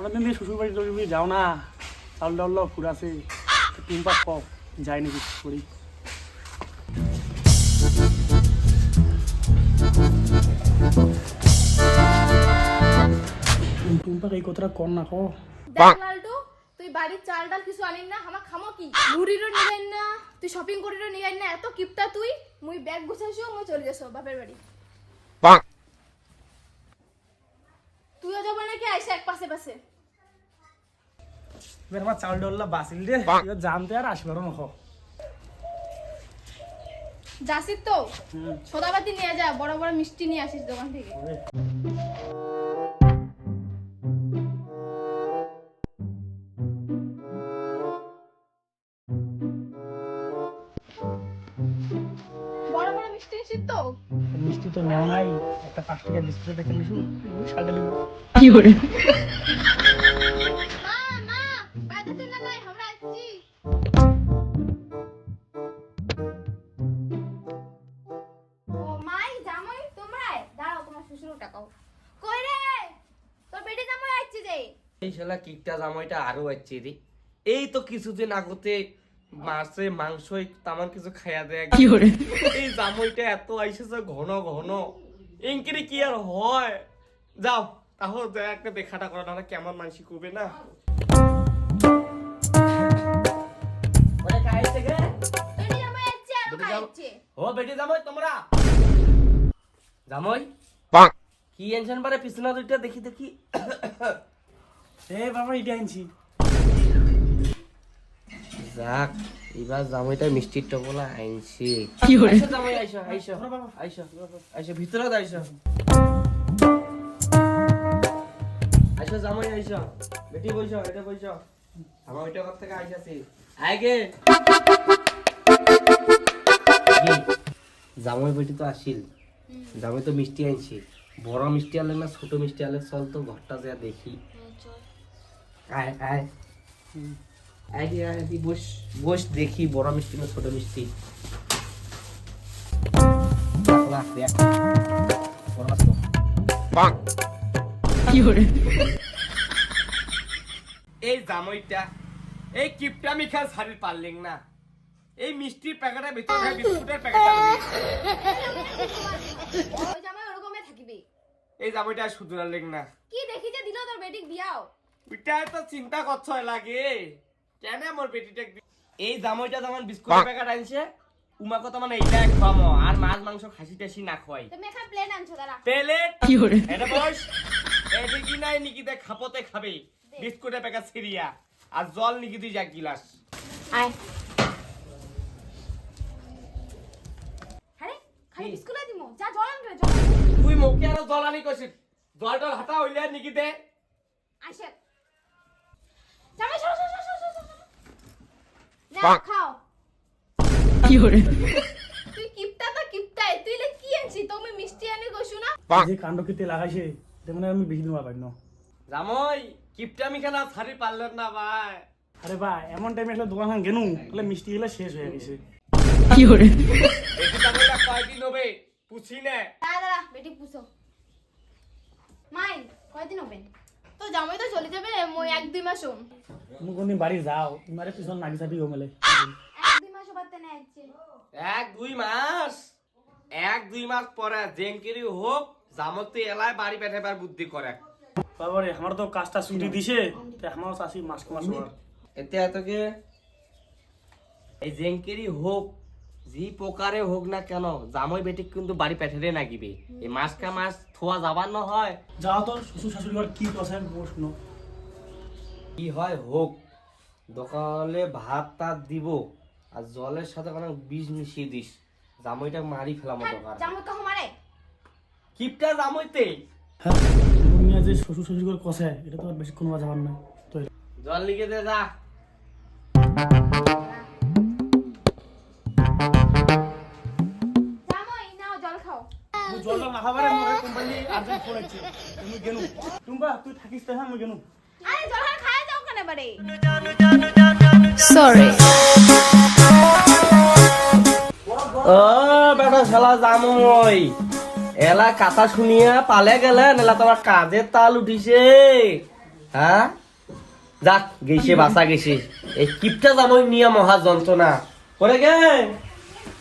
অনেকদিন দিয়ে শ্বশুর বাড়ি টশুর বাড়ি যাও না, চাল ডাল ফুরাছে, টুম্পা ক যাই নাকি করি। টুম্পাকে এই কথাটা কর না ক। দেখ লালটু, তুই বাড়ির চাল ডাল কিছু আনিস না, আমার খামো কি মুড়িরও নিয়ে না, তুই শপিং করিরও নিয়ে না, এত কিপটা তুই। মুই ব্যাগ গুছাইছো, মুই চলে যাসো বাপের বাড়ি। তুইও যাবো নাকি? আইসা এক পাশে পাশে। এবার আমার চাল ডাল বাঁচিল রে, এবার জানতে আর আসবারও নখ। যাসিস তো সদাপাতি নিয়ে যা, বড় বড় মিষ্টি নিয়ে আসিস দোকান থেকে। বড় বড় মিষ্টি নিছিস তো? মিষ্টি তো নেওয়া নাই, একটা 5 টাকা বিস্কুট দেখে নিছু, শালটা লিখবো। কি করে? মা মা, বাইরে না নাই, আমরা আসছি। ও মাই জামাই তোমরা দাঁড়াও, তোমার শ্বশুর টাকাও কই রে? তোর বেটি জামাই আসছে যে। এই শালা কিকটা জামাইটা আরো আসছে রে। এই তো কিছুদিন আগতে মাছে মাংস তেমন কিছু খাইয়া দেয়। কি করে? এই জামাইটা এত আইসেছে ঘন ঘন, ইনকিরি কি আর হয়। যাও তাহলে একটা দেখাটা করা, না কেমন মানসি করবে না। বেটি জামাই আসছে আর খাইছে। ও বেটি জামাই তোমরা জামাই কি এনশন পারে পিছনা দুইটা দেখি দেখি। এ বাবা এটা আনছি। যাক এবার জামাইটা মিষ্টির টপলা আনছি। কি করে? জামাই আইসো আইসো আইসো আইসো ভিতরে আইসো আইসো জামাই আইসো, বেটি বইসো, এটা বইসো। আমার ওইটা ঘর থেকে আইসাছি আগে। জামাই বেটি তো আসিল, জামাই তো মিষ্টি আনছি। বড় মিষ্টি আনলে না ছোট মিষ্টি আনলে? চল তো ঘরটা যা দেখি। আয় আয় আইডি আইডি বস বস দেখি বড় মিষ্টি না ছোট মিষ্টি। এই জামাইটা এই কিপটা মিখা ছাড়ি পারলেন না, এই মিষ্টির প্যাকেটের ভিতরে বিস্কুটের প্যাকেট। ওই জামাই ওরকমই থাকিবি। এই জামাইটা শুধরালেন না। কি দেখি যে দিল তোর বেটিক বিয়াও? ওইটা তো চিন্তা করছো লাগে কেন মোর বেটিটা। এই জামাইটা যেমন বিস্কুটের প্যাকেট আনছে, উমাকে তো মানে এইটা খামো আর মাছ মাংস খাসি টাসি না খাওয়াই। তুমি এখন প্লেন আনছো দাঁড়া। প্লেট কি করে? এটা বস এটি কি নাই নিকি দে খাপতে খাবে বিস্কুটের প্যাকেট সিরিয়া আর জল নিকি তুই যা গিলাস। আয়। আরে খালি বিস্কুট দিমু, যা জল আন রে, জল। তুই মুখে আর জল আনি কইছিস, জল টল হাতা হইলে নিকি দে। আইছে জামাই সর সর সর সর সর। না খাও। কি করে? তুই কিপটা তো কিপটাই, তুই লে কি আনছি? তুমি মিষ্টি আনি কইছু না? যে কাণ্ড কীর্তি লাগাইছে তেমন আমি বেশি দিন পাই না। জামাই কিপটা মিখানা ছাড়ি পারলেন না ভাই। আরে ভাই এমন টাইমে আসলে দোকান গেনু তাহলে মিষ্টি গুলো শেষ হয়ে গেছে। কি করে? বেটি জামাইটা কয়দিন হবে পুছি নে। দাঁড়া দাঁড়া, বেটি পুছো। মাই কয়দিন হবে? তো জামাই তো চলে যাবে মই 1-2 মাস হম। তুমি কোনদিন বাড়ি যাও, তোমার পিছন নাগি চাবি গমেলে 1-2 মাস বাদতে না আসছে। 1-2 মাস 1-2 মাস পরে জেনকেরি হোক জামতে এলায় বাড়ি পেঠাবার বুদ্ধি করে। বাবারে আমার তো কাজটা ছুটি দিছে, তো আমারও চাষি মাস মাস হওয়ার। এতে এতকে এই জেনকেরি হোক জি প্রকারে হোক না কেন জামাই বেটি কিন্তু বাড়ি পেঠারে নাগিবে। এই মাসকা মাস থোয়া যাবার না হয়। যাও তো শ্বশুর শাশুড়ি ঘর কি কথা শুনো। কি হয় হোক, দোকানে ভাত টাত দিব আর জলের সাথে কোনো বিষ মিশিয়ে দিস, জামাইটা মারি ফেলাম দোকান। জামাই কহ মারে? কিপটা জামাইতে হ্যাঁ তুমি যে শ্বশুর শাশুড়ি ঘর কষে এটা তো আর বেশি কোনো যাবার না। তো জল লিখে দে যা। জামাই নাও জল খাও। তুই জলটা না খাবারে মোরে কোম্পানি আর্জেন্ট ফোন আছে, তুমি গেনু টুম্বা তুই থাকিস তো। হ্যাঁ আমি গেনু। আরে জল খায় যাও কেন বারে? ও বেটা শালা জামাই এলা কথা শুনিয়া পালে গেলেন, এলা তোমার কাজের তাল উঠিছে। হ্যাঁ যাক গেছে বাসা গেছে এই কিপটা জামাই নিয়ে মহা যন্ত্রণা করে গে